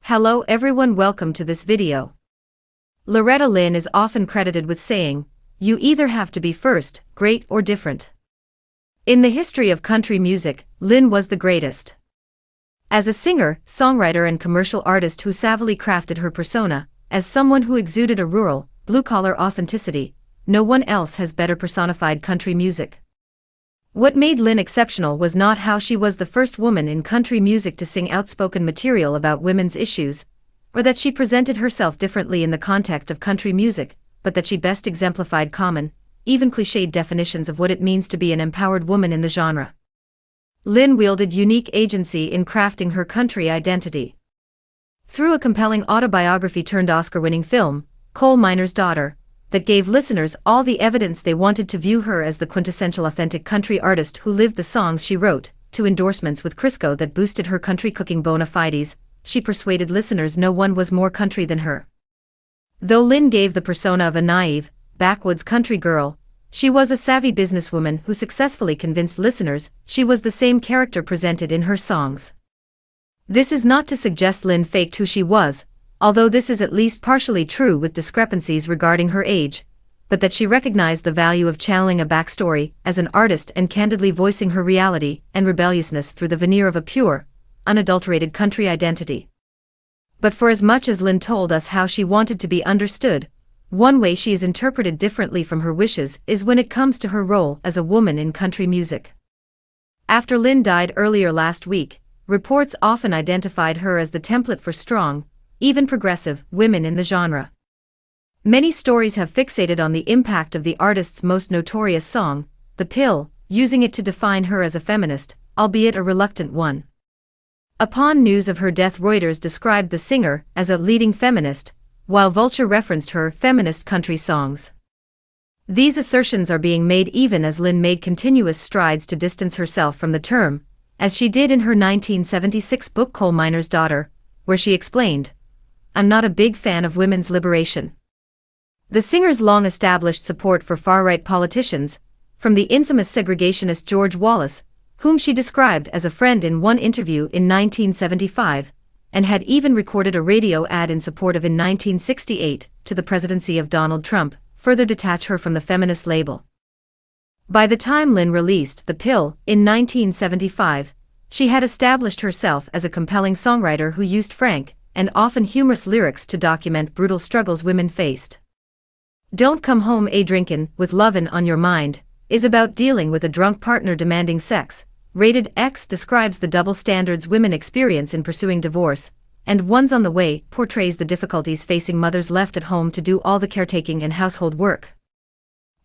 Hello everyone, welcome to this video. Loretta Lynn is often credited with saying, "You either have to be first, great or different." In the history of country music, Lynn was the greatest. As a singer, songwriter and commercial artist who savvily crafted her persona, as someone who exuded a rural, blue-collar authenticity, no one else has better personified country music. What made Lynn exceptional was not how she was the first woman in country music to sing outspoken material about women's issues, or that she presented herself differently in the context of country music, but that she best exemplified common, even clichéd definitions of what it means to be an empowered woman in the genre. Lynn wielded unique agency in crafting her country identity. Through a compelling autobiography-turned-Oscar-winning film, Coal Miner's Daughter, that gave listeners all the evidence they wanted to view her as the quintessential authentic country artist who lived the songs she wrote, to endorsements with Crisco that boosted her country cooking bona fides, she persuaded listeners no one was more country than her. Though Lynn gave the persona of a naive, backwoods country girl, she was a savvy businesswoman who successfully convinced listeners she was the same character presented in her songs. This is not to suggest Lynn faked who she was, although this is at least partially true with discrepancies regarding her age, but that she recognized the value of channeling a backstory as an artist and candidly voicing her reality and rebelliousness through the veneer of a pure, unadulterated country identity. But for as much as Lynn told us how she wanted to be understood, one way she is interpreted differently from her wishes is when it comes to her role as a woman in country music. After Lynn died earlier last week, reports often identified her as the template for strong, even progressive, women in the genre. Many stories have fixated on the impact of the artist's most notorious song, The Pill, using it to define her as a feminist, albeit a reluctant one. Upon news of her death, Reuters described the singer as a leading feminist, while Vulture referenced her feminist country songs. These assertions are being made even as Lynn made continuous strides to distance herself from the term, as she did in her 1976 book Coal Miner's Daughter, where she explained, "I'm not a big fan of women's liberation." The singer's long-established support for far-right politicians, from the infamous segregationist George Wallace, whom she described as a friend in one interview in 1975, and had even recorded a radio ad in support of in 1968, to the presidency of Donald Trump, further detach her from the feminist label. By the time Lynn released The Pill in 1975, she had established herself as a compelling songwriter who used frank, and often humorous lyrics to document brutal struggles women faced. Don't Come Home A Drinkin' with Lovin' on Your Mind is about dealing with a drunk partner demanding sex. Rated X describes the double standards women experience in pursuing divorce, and One's on the Way portrays the difficulties facing mothers left at home to do all the caretaking and household work.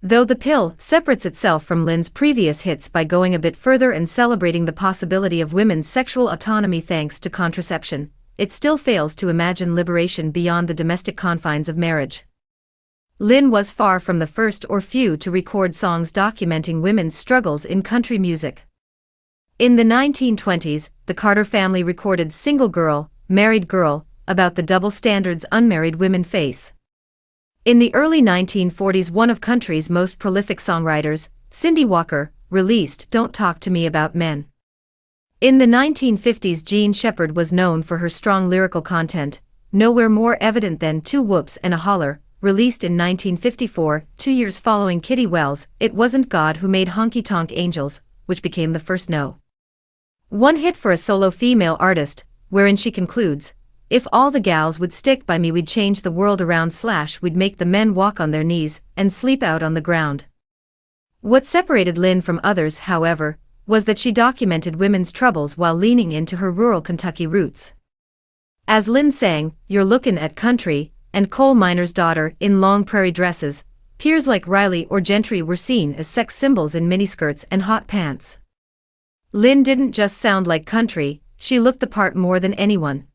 Though The Pill separates itself from Lynn's previous hits by going a bit further and celebrating the possibility of women's sexual autonomy thanks to contraception, it still fails to imagine liberation beyond the domestic confines of marriage. Lynn was far from the first or few to record songs documenting women's struggles in country music. In the 1920s, the Carter family recorded Single Girl, Married Girl, about the double standards unmarried women face. In the early 1940s, one of country's most prolific songwriters, Cindy Walker, released Don't Talk to Me About Men. In the 1950s, Jean Shepherd was known for her strong lyrical content, nowhere more evident than Two Whoops and a Holler, released in 1954, 2 years following Kitty Wells' It Wasn't God Who Made Honky Tonk Angels, which became the first No.1 hit for a solo female artist, wherein she concludes, "If all the gals would stick by me, we'd change the world around / we'd make the men walk on their knees and sleep out on the ground." What separated Lynn from others, however, was that she documented women's troubles while leaning into her rural Kentucky roots. As Lynn sang, "You're Lookin' at Country," and Coal Miner's Daughter in long prairie dresses, peers like Riley or Gentry were seen as sex symbols in miniskirts and hot pants. Lynn didn't just sound like country, she looked the part more than anyone.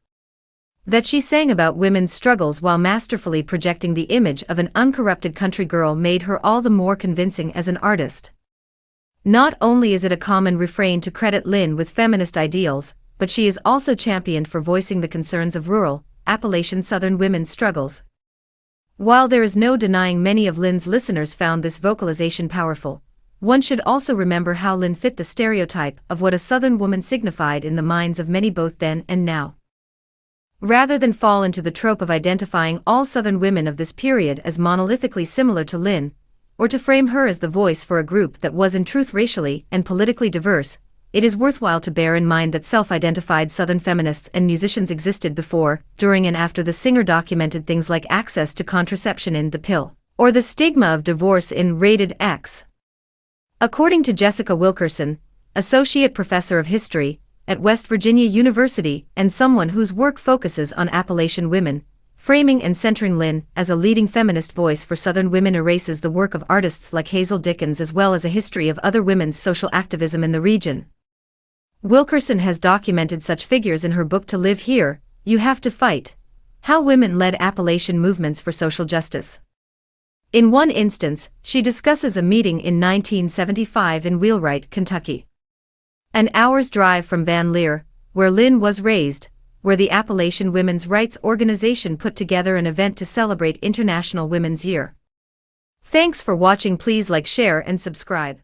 That she sang about women's struggles while masterfully projecting the image of an uncorrupted country girl made her all the more convincing as an artist. Not only is it a common refrain to credit Lynn with feminist ideals, but she is also championed for voicing the concerns of rural, Appalachian Southern women's struggles. While there is no denying many of Lynn's listeners found this vocalization powerful, one should also remember how Lynn fit the stereotype of what a Southern woman signified in the minds of many both then and now. Rather than fall into the trope of identifying all Southern women of this period as monolithically similar to Lynn, or to frame her as the voice for a group that was in truth racially and politically diverse, it is worthwhile to bear in mind that self-identified Southern feminists and musicians existed before, during and after the singer documented things like access to contraception in The Pill, or the stigma of divorce in Rated X. According to Jessica Wilkerson, associate professor of history at West Virginia University and someone whose work focuses on Appalachian women, framing and centering Lynn as a leading feminist voice for Southern women erases the work of artists like Hazel Dickens as well as a history of other women's social activism in the region. Wilkerson has documented such figures in her book To Live Here, You Have to Fight: How Women Led Appalachian Movements for Social Justice. In one instance, she discusses a meeting in 1975 in Wheelwright, Kentucky, an hour's drive from Van Leer, where Lynn was raised, where the Appalachian Women's Rights Organization put together an event to celebrate International Women's Year. Thanks for watching. Please like, share, and subscribe.